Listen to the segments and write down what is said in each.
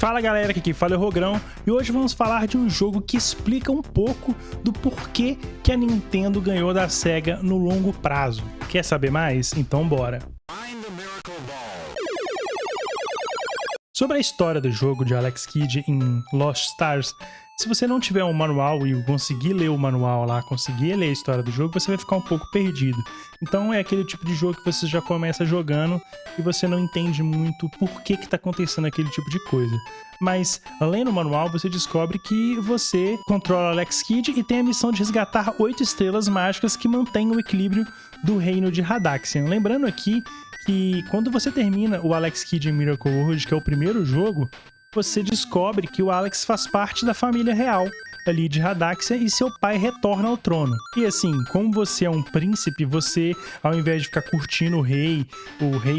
Fala galera, aqui quem fala é o Rogrão e hoje vamos falar de um jogo que explica um pouco do porquê que a Nintendo ganhou da SEGA no longo prazo. Quer saber mais? Então bora! Sobre a história do jogo de Alex Kidd em Lost Stars, se você não tiver um manual e conseguir ler o manual lá, conseguir ler a história do jogo, você vai ficar um pouco perdido. Então é aquele tipo de jogo que você já começa jogando e você não entende muito por que tá acontecendo aquele tipo de coisa. Mas, lendo o manual, você descobre que você controla Alex Kidd e tem a missão de resgatar 8 estrelas mágicas que mantêm o equilíbrio do reino de Radaxian. Lembrando aqui que quando você termina o Alex Kidd em Miracle World, que é o primeiro jogo, você descobre que o Alex faz parte da família real ali de Radaxian e seu pai retorna ao trono. E assim, como você é um príncipe, você, ao invés de ficar curtindo o rei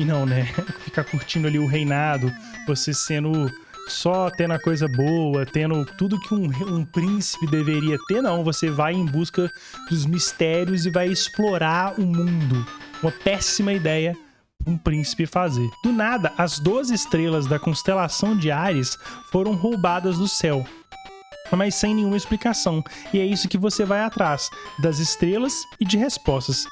não, né? Ficar curtindo ali o reinado, você sendo só tendo a coisa boa, tendo tudo que um príncipe deveria ter, não. Você vai em busca dos mistérios e vai explorar o mundo. Uma péssima ideia um príncipe fazer. Do nada, as 12 estrelas da constelação de Ares foram roubadas do céu, mas sem nenhuma explicação. E é isso que você vai atrás, das estrelas e de respostas.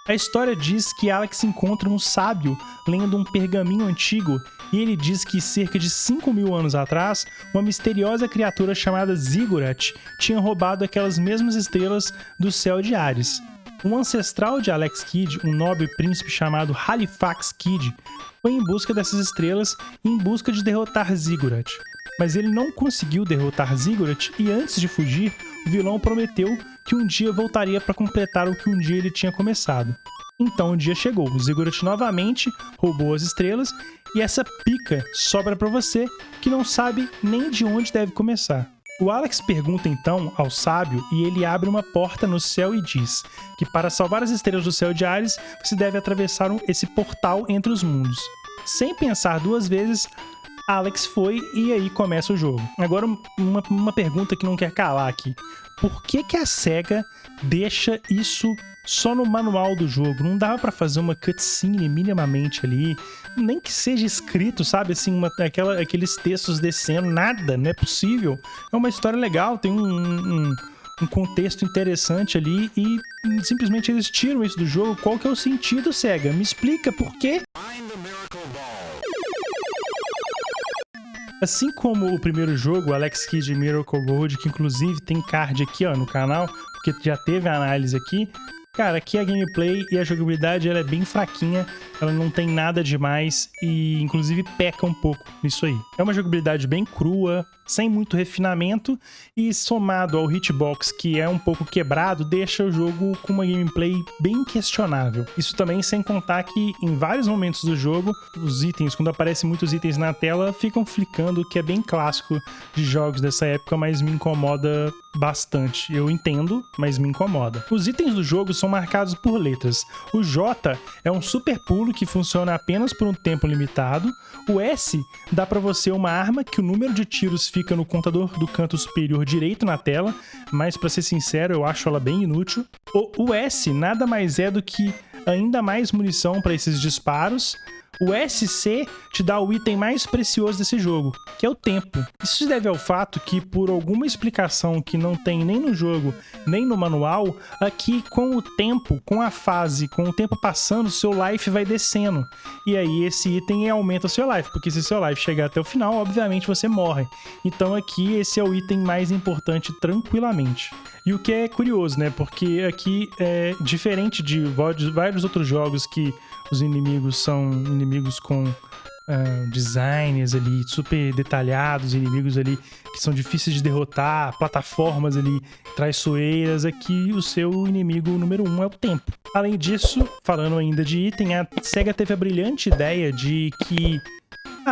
A história diz que Alex encontra um sábio lendo um pergaminho antigo e ele diz que cerca de 5.000 anos atrás, uma misteriosa criatura chamada Ziggurat tinha roubado aquelas mesmas estrelas do céu de Ares. Um ancestral de Alex Kidd, um nobre príncipe chamado Halifax Kidd, foi em busca dessas estrelas e em busca de derrotar Ziggurat. Mas ele não conseguiu derrotar Ziggurat e antes de fugir, o vilão prometeu que um dia voltaria para completar o que um dia ele tinha começado. Então o dia chegou, o Ziggurat novamente roubou as estrelas e essa pica sobra para você que não sabe nem de onde deve começar. O Alex pergunta então ao sábio e ele abre uma porta no céu e diz que para salvar as estrelas do céu de Ares, você deve atravessar esse portal entre os mundos. Sem pensar duas vezes, Alex foi e aí começa o jogo. Agora uma pergunta que não quer calar aqui. Por que a SEGA deixa isso só no manual do jogo? Não dava pra fazer uma cutscene minimamente ali, nem que seja escrito, sabe, assim, aqueles textos descendo, nada, não é possível. É uma história legal, tem um contexto interessante ali e simplesmente eles tiram isso do jogo. Qual que é o sentido, SEGA? Me explica por quê? Assim como o primeiro jogo, Alex Kidd Miracle World, que inclusive tem card aqui ó, no canal, porque já teve a análise aqui. Cara, aqui a gameplay e a jogabilidade ela é bem fraquinha, ela não tem nada demais e inclusive peca um pouco nisso aí. É uma jogabilidade bem crua, sem muito refinamento e somado ao hitbox que é um pouco quebrado, deixa o jogo com uma gameplay bem questionável. Isso também sem contar que em vários momentos do jogo, os itens, quando aparecem muitos itens na tela, ficam flicando, que é bem clássico de jogos dessa época, mas me incomoda bastante. Eu entendo, mas me incomoda. Os itens do jogo são marcados por letras. O J é um super pulo que funciona apenas por um tempo limitado. O S dá pra você uma arma que o número de tiros fica no contador do canto superior direito na tela, mas pra ser sincero, eu acho ela bem inútil. O S nada mais é do que ainda mais munição para esses disparos. O SC te dá o item mais precioso desse jogo, que é o tempo. Isso se deve ao fato que, por alguma explicação que não tem nem no jogo, nem no manual, aqui com o tempo, com a fase, com o tempo passando, seu life vai descendo. E aí esse item aumenta o seu life, porque se seu life chegar até o final, obviamente você morre. Então aqui esse é o item mais importante tranquilamente. E o que é curioso, né? Porque aqui é diferente de vários outros jogos que os inimigos são inimigos com designs ali super detalhados, inimigos ali que são difíceis de derrotar, plataformas ali traiçoeiras. Aqui o seu inimigo número 1 é o tempo. Além disso, falando ainda de item, a SEGA teve a brilhante ideia de que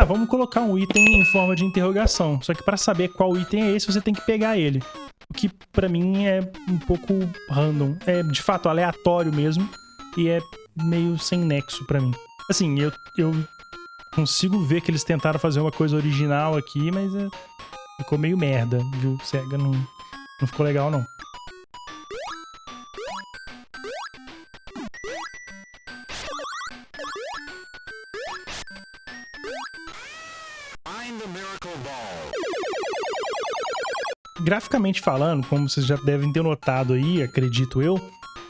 vamos colocar um item em forma de interrogação, só que para saber qual item é esse, você tem que pegar ele. O que pra mim é um pouco random, é de fato aleatório mesmo e é meio sem nexo pra mim. Assim, eu consigo ver que eles tentaram fazer uma coisa original aqui, mas ficou meio merda, viu? SEGA não ficou legal não. Find the miracle Graficamente falando, como vocês já devem ter notado aí, acredito eu,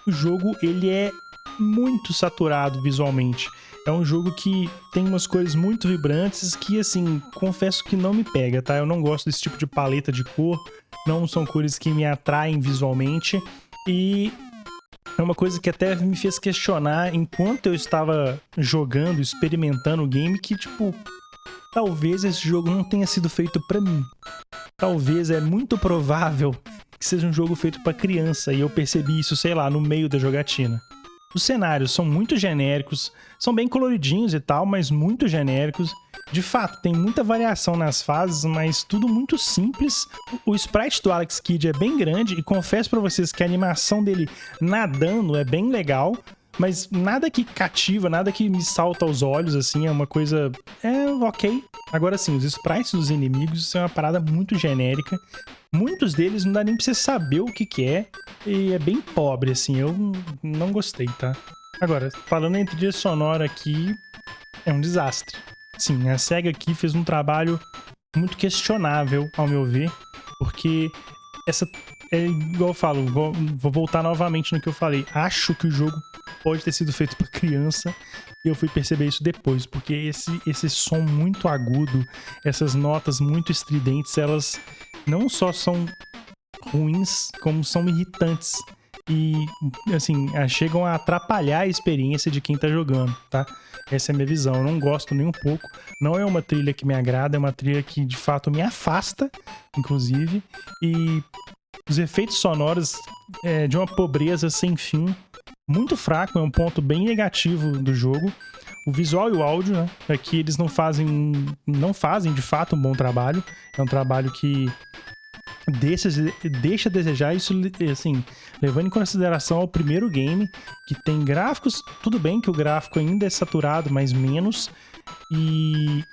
o jogo ele é muito saturado visualmente. É um jogo que tem umas cores muito vibrantes que, assim, confesso que não me pega, tá? Eu não gosto desse tipo de paleta de cor, não são cores que me atraem visualmente e é uma coisa que até me fez questionar enquanto eu estava jogando, experimentando o game, que, tipo, talvez esse jogo não tenha sido feito pra mim. Talvez é muito provável que seja um jogo feito pra criança e eu percebi isso, sei lá, no meio da jogatina. Os cenários são muito genéricos, são bem coloridinhos e tal, mas muito genéricos. De fato, tem muita variação nas fases, mas tudo muito simples. O sprite do Alex Kidd é bem grande e confesso pra vocês que a animação dele nadando é bem legal, mas nada que cativa, nada que me salta aos olhos, assim, é uma coisa... é ok. Agora sim, os sprites dos inimigos são uma parada muito genérica. Muitos deles não dá nem pra você saber o que é, e é bem pobre, assim, eu não gostei, tá? Agora, falando em trilha sonora aqui, é um desastre. Sim, a SEGA aqui fez um trabalho muito questionável, ao meu ver, porque essa... é igual eu falo, vou voltar novamente no que eu falei. Acho que o jogo pode ter sido feito para criança e eu fui perceber isso depois, porque esse som muito agudo, essas notas muito estridentes, elas não só são ruins, como são irritantes e, assim, chegam a atrapalhar a experiência de quem tá jogando, tá? Essa é a minha visão, eu não gosto nem um pouco, não é uma trilha que me agrada, é uma trilha que de fato me afasta, inclusive, e os efeitos sonoros de uma pobreza sem fim, muito fraco, é um ponto bem negativo do jogo. O visual e o áudio, né? Aqui eles não fazem de fato um bom trabalho. É um trabalho que deixa a desejar, isso, assim, levando em consideração o primeiro game, que tem gráficos, tudo bem que o gráfico ainda é saturado, mas menos, e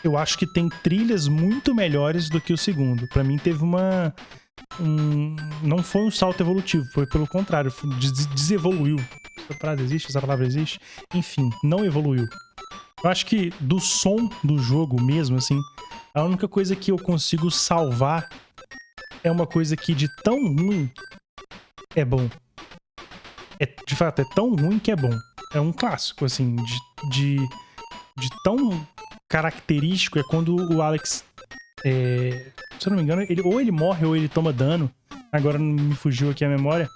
eu acho que tem trilhas muito melhores do que o segundo. Pra mim teve não foi um salto evolutivo, foi pelo contrário, desevoluiu. Essa palavra existe? Enfim, não evoluiu. Eu acho que do som do jogo mesmo, assim, a única coisa que eu consigo salvar é uma coisa que de tão ruim é bom. De fato, é tão ruim que é bom. É um clássico, assim, de tão característico é quando o Alex... se eu não me engano, ou ele morre ou ele toma dano. Agora não me fugiu aqui a memória.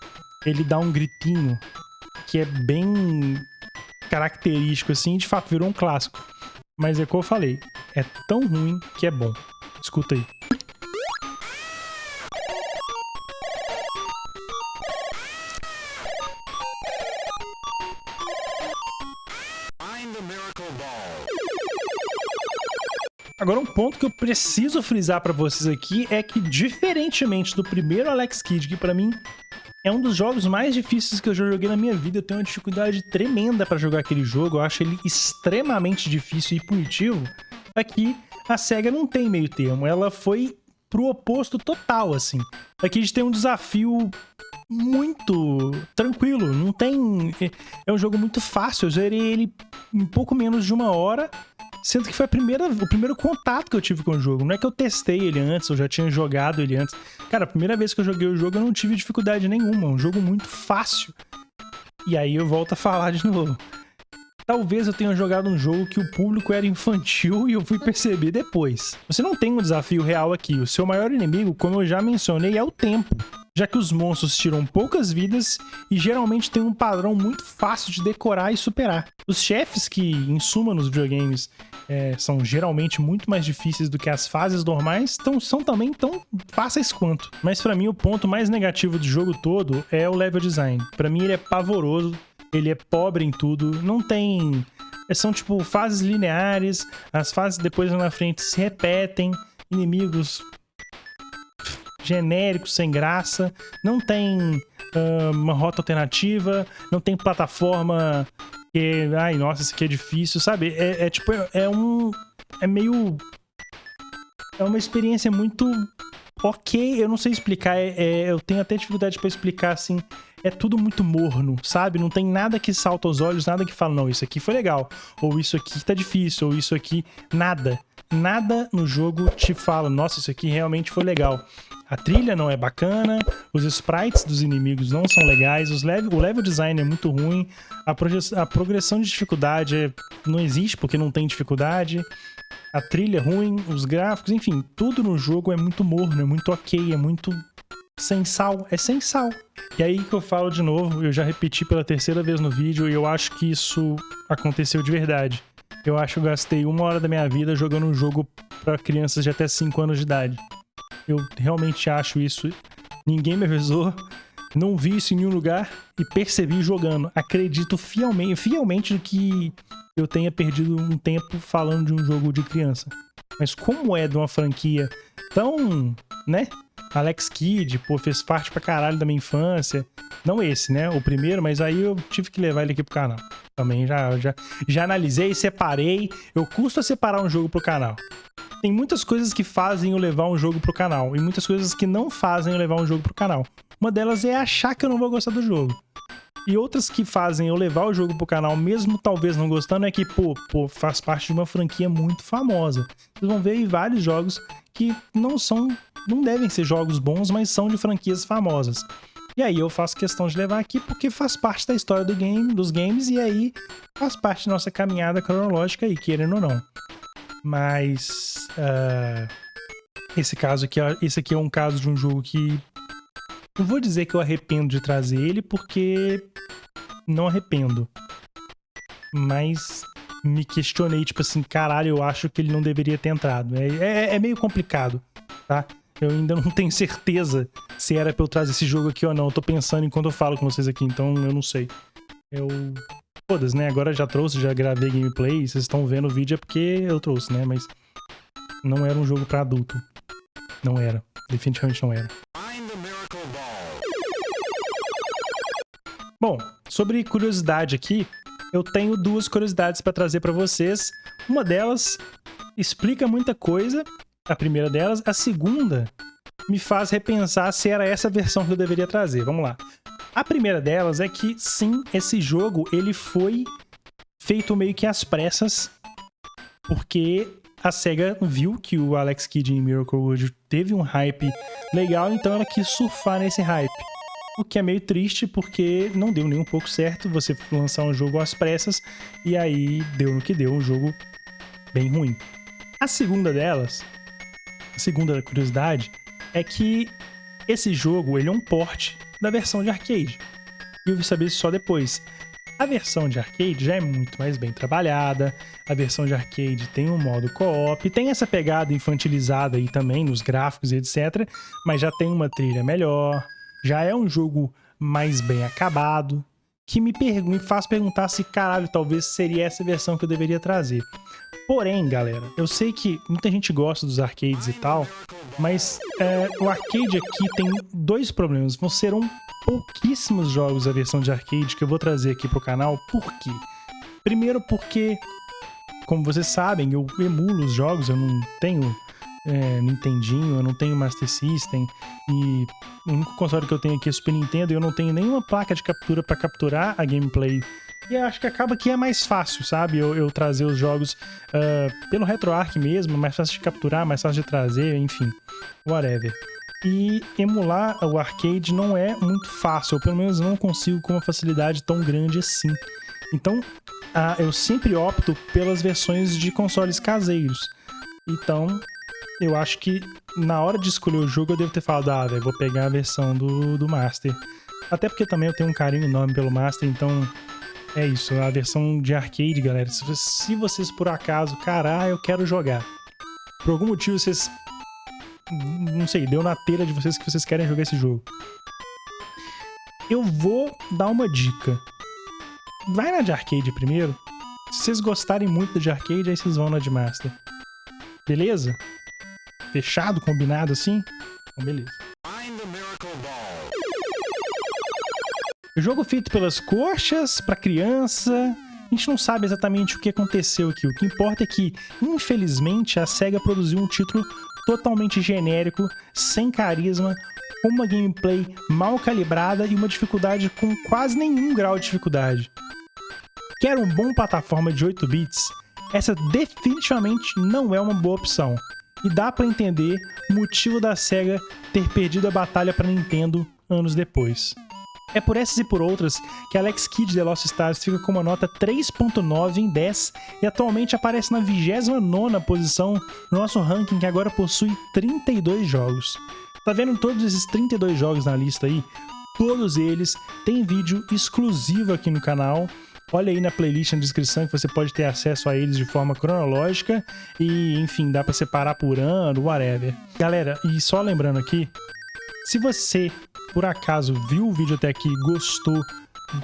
Ele dá um gritinho que é bem característico, assim, de fato virou um clássico. Mas é como eu falei, é tão ruim que é bom. Escuta aí. Agora, um ponto que eu preciso frisar pra vocês aqui é que, diferentemente do primeiro Alex Kidd, que pra mim é um dos jogos mais difíceis que eu já joguei na minha vida, eu tenho uma dificuldade tremenda pra jogar aquele jogo, eu acho ele extremamente difícil e punitivo, aqui a SEGA não tem meio termo, ela foi pro oposto total, assim. Aqui a gente tem um desafio muito tranquilo, não tem... é um jogo muito fácil, eu zerei ele em pouco menos de 1 hora, sendo que foi o primeiro contato que eu tive com o jogo. Não é que eu testei ele antes, eu já tinha jogado ele antes. Cara, a primeira vez que eu joguei o jogo eu não tive dificuldade nenhuma. É um jogo muito fácil. E aí eu volto a falar de novo. Talvez eu tenha jogado um jogo que o público era infantil e eu fui perceber depois. Você não tem um desafio real aqui. O seu maior inimigo, como eu já mencionei, é o tempo. Já que os monstros tiram poucas vidas e geralmente tem um padrão muito fácil de decorar e superar. Os chefes que, em suma, nos videogames são geralmente muito mais difíceis do que as fases normais, são também tão fáceis quanto. Mas pra mim o ponto mais negativo do jogo todo é o level design. Pra mim ele é pavoroso, ele é pobre em tudo, não tem... são tipo fases lineares, as fases depois lá na frente se repetem, inimigos... genérico, sem graça, não tem uma rota alternativa, não tem plataforma que, ai, nossa, isso aqui é difícil, sabe? É meio... é uma experiência muito ok, eu não sei explicar, eu tenho até dificuldade pra explicar, assim, é tudo muito morno, sabe? Não tem nada que salta aos olhos, nada que fala, não, isso aqui foi legal, ou isso aqui tá difícil, ou isso aqui, nada. nada no jogo te fala, nossa, isso aqui realmente foi legal. A trilha não é bacana, os sprites dos inimigos não são legais, o level design é muito ruim, a progressão de dificuldade não existe porque não tem dificuldade, a trilha é ruim, os gráficos, enfim, tudo no jogo é muito morno, é muito ok, é muito sem sal, é sem sal. E aí que eu falo de novo, eu já repeti pela terceira vez no vídeo e eu acho que isso aconteceu de verdade. Eu acho que eu gastei 1 hora da minha vida jogando um jogo para crianças de até 5 anos de idade. Eu realmente acho isso. Ninguém me avisou, não vi isso em nenhum lugar e percebi jogando. Acredito fielmente que eu tenha perdido um tempo falando de um jogo de criança. Mas como é de uma franquia tão, né? Alex Kidd, pô, fez parte pra caralho da minha infância. Não esse, né? O primeiro, mas aí eu tive que levar ele aqui pro canal. Também já analisei, separei. Eu custo a separar um jogo pro canal. Tem muitas coisas que fazem eu levar um jogo pro canal e muitas coisas que não fazem eu levar um jogo pro canal. Uma delas é achar que eu não vou gostar do jogo. E outras que fazem eu levar o jogo pro canal, mesmo talvez não gostando, é que, pô, faz parte de uma franquia muito famosa. Vocês vão ver aí vários jogos que não devem ser jogos bons, mas são de franquias famosas. E aí eu faço questão de levar aqui porque faz parte da história dos games e aí faz parte da nossa caminhada cronológica aí, querendo ou não. Mas esse aqui é um caso de um jogo que não vou dizer que eu arrependo de trazer ele, porque não arrependo. Mas me questionei, tipo assim, caralho, eu acho que ele não deveria ter entrado. É meio complicado, tá? Eu ainda não tenho certeza se era pra eu trazer esse jogo aqui ou não. Eu tô pensando enquanto eu falo com vocês aqui, então eu não sei. Foda-se, né? Agora já trouxe, já gravei gameplay, vocês estão vendo o vídeo é porque eu trouxe, né? Mas não era um jogo pra adulto. Não era. Definitivamente não era. Bom, sobre curiosidade aqui, eu tenho 2 curiosidades pra trazer pra vocês. Uma delas explica muita coisa, a primeira delas. A segunda me faz repensar se era essa versão que eu deveria trazer. Vamos lá. A primeira delas é que, sim, esse jogo ele foi feito meio que às pressas, porque a SEGA viu que o Alex Kidd em Miracle World teve um hype legal, então ela quis surfar nesse hype. O que é meio triste, porque não deu nem um pouco certo você lançar um jogo às pressas, e aí deu no que deu, um jogo bem ruim. A segunda curiosidade, é que esse jogo ele é um port da versão de arcade. E eu vim saber isso só depois. A versão de arcade já é muito mais bem trabalhada, a versão de arcade tem um modo co-op, tem essa pegada infantilizada aí também nos gráficos e etc, mas já tem uma trilha melhor, já é um jogo mais bem acabado, que me faz perguntar se, caralho, talvez seria essa versão que eu deveria trazer. Porém, galera, eu sei que muita gente gosta dos arcades e tal, mas o arcade aqui tem 2 problemas. Serão pouquíssimos jogos da versão de arcade que eu vou trazer aqui pro canal. Por quê? Primeiro porque, como vocês sabem, eu emulo os jogos, eu não tenho Nintendinho, eu não tenho Master System, e o único console que eu tenho aqui é Super Nintendo, e eu não tenho nenhuma placa de captura para capturar a gameplay. E eu acho que acaba que é mais fácil, sabe? Eu trazer os jogos pelo RetroArch mesmo, mais fácil de capturar, mais fácil de trazer, enfim, whatever. E emular o arcade não é muito fácil, ou pelo menos eu não consigo com uma facilidade tão grande assim. Então, eu sempre opto pelas versões de consoles caseiros. Então, eu acho que na hora de escolher o jogo eu devo ter falado, velho, vou pegar a versão do Master. Até porque também eu tenho um carinho enorme pelo Master, então é isso, a versão de arcade, galera. Se vocês por acaso, caralho, eu quero jogar. Por algum motivo vocês, não sei, deu na telha de vocês que vocês querem jogar esse jogo. Eu vou dar uma dica. Vai na de arcade primeiro. Se vocês gostarem muito de arcade, aí vocês vão na de Master. Beleza? Fechado, combinado assim? Então, beleza. O jogo feito pelas coxas, pra criança. A gente não sabe exatamente o que aconteceu aqui. O que importa é que, infelizmente, a SEGA produziu um título totalmente genérico, sem carisma, com uma gameplay mal calibrada e uma dificuldade com quase nenhum grau de dificuldade. Quer um bom plataforma de 8 bits? essa definitivamente não é uma boa opção. E dá pra entender o motivo da SEGA ter perdido a batalha pra Nintendo anos depois. É por essas e por outras que Alex Kidd The Lost Stars fica com uma nota 3.9 em 10 e atualmente aparece na 29ª posição no nosso ranking, que agora possui 32 jogos. Tá vendo todos esses 32 jogos na lista aí? Todos eles têm vídeo exclusivo aqui no canal. Olha aí na playlist na descrição que você pode ter acesso a eles de forma cronológica e, enfim, dá pra separar por ano, whatever. Galera, e só lembrando aqui, se você, por acaso, viu o vídeo até aqui, gostou,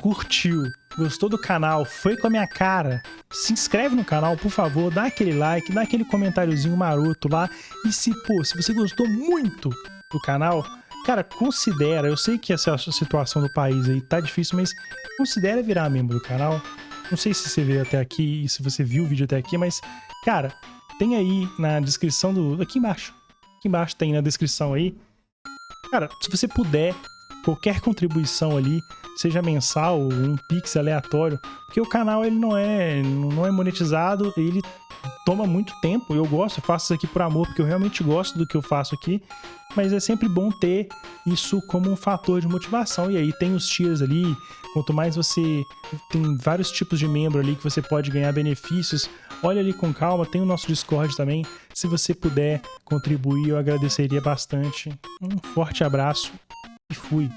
curtiu, gostou do canal, foi com a minha cara, se inscreve no canal, por favor, dá aquele like, dá aquele comentáriozinho maroto lá. E se você gostou muito do canal, cara, considera, eu sei que essa situação do país aí tá difícil, mas considera virar membro do canal. Não sei se você veio até aqui, se você viu o vídeo até aqui, mas, cara, tem aí na descrição aqui embaixo tem na descrição aí. Cara, se você puder, qualquer contribuição ali, seja mensal ou um pix aleatório, porque o canal ele não é monetizado, ele toma muito tempo. Eu faço isso aqui por amor, porque eu realmente gosto do que eu faço aqui, mas é sempre bom ter isso como um fator de motivação. E aí tem os tiers ali, quanto mais você tem vários tipos de membro ali que você pode ganhar benefícios. Olha ali com calma, tem o nosso Discord também. Se você puder contribuir, eu agradeceria bastante. Um forte abraço e fui!